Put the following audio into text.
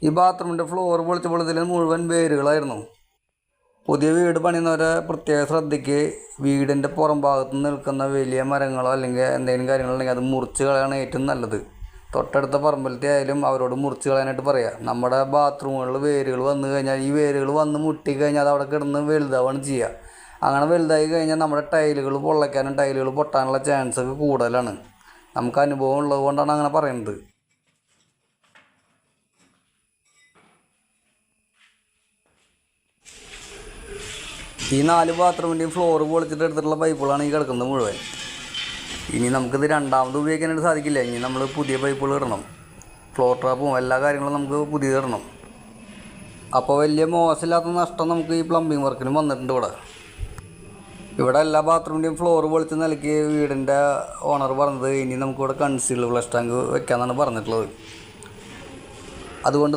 ഈ ബാത്റൂമിൻ്റെ ഫ്ലോർ പൊളിച്ചപ്പോൾ ഇതിൽ മുഴുവൻ വേരുകളായിരുന്നു. പുതിയ വീട് പണിയുന്നവരെ പ്രത്യേക ശ്രദ്ധയ്ക്ക് വീടിൻ്റെ പുറം ഭാഗത്ത് നിൽക്കുന്ന വലിയ മരങ്ങളോ അല്ലെങ്കിൽ എന്തെങ്കിലും കാര്യങ്ങളുണ്ടെങ്കിൽ അത് മുറിച്ച് കളയാണ് ഏറ്റവും നല്ലത്. തൊട്ടടുത്ത പറമ്പിലത്തെ ആയാലും അവരോട് മുറിച്ച് കളയാനായിട്ട് പറയുക. നമ്മുടെ ബാത്റൂമുകളിൽ വേരുകൾ വന്നു കഴിഞ്ഞാൽ ഈ വേരുകൾ വന്ന് മുട്ടിക്കഴിഞ്ഞാൽ അത് അവിടെ കിടന്ന് വലുതാവുകയാണ് ചെയ്യുക. അങ്ങനെ വലുതായി കഴിഞ്ഞാൽ നമ്മുടെ ടൈലുകൾ പൊള്ളയ്ക്കാനും ടൈലുകൾ പൊട്ടാനുള്ള ചാൻസ് ഒക്കെ കൂടുതലാണ്. നമുക്ക് അനുഭവം ഉള്ളത് കൊണ്ടാണ് അങ്ങനെ പറയുന്നത്. ഈ 4 ബാത്റൂമിൻ്റെയും ഫ്ലോർ പൊളിച്ചിട്ട് എടുത്തിട്ടുള്ള പൈപ്പുകളാണ് ഈ കിടക്കുന്നത് മുഴുവൻ. ഇനി നമുക്കിത് രണ്ടാമത് ഉപയോഗിക്കാനായിട്ട് സാധിക്കില്ല. ഇനി നമ്മൾ പുതിയ പൈപ്പുകൾ ഇടണം. ഫ്ലോർ ട്രാപ്പും എല്ലാ കാര്യങ്ങളും നമുക്ക് പുതിയത് ഇടണം. അപ്പോൾ വലിയ മോശമില്ലാത്ത നഷ്ടം നമുക്ക് ഈ പ്ലംബിംഗ് വർക്കിനും വന്നിട്ടുണ്ട്. ഇവിടെ എല്ലാ ബാത്റൂമിൻ്റെയും ഫ്ലോർ പൊളിച്ച് നിലയ്ക്ക് വീടിൻ്റെ ഓണർ പറഞ്ഞത് ഇനി നമുക്കിവിടെ കൺസീൽഡ് ഫ്ലഷ് ടാങ്ക് വെക്കാമെന്നാണ് പറഞ്ഞിട്ടുള്ളത്. അതുകൊണ്ട്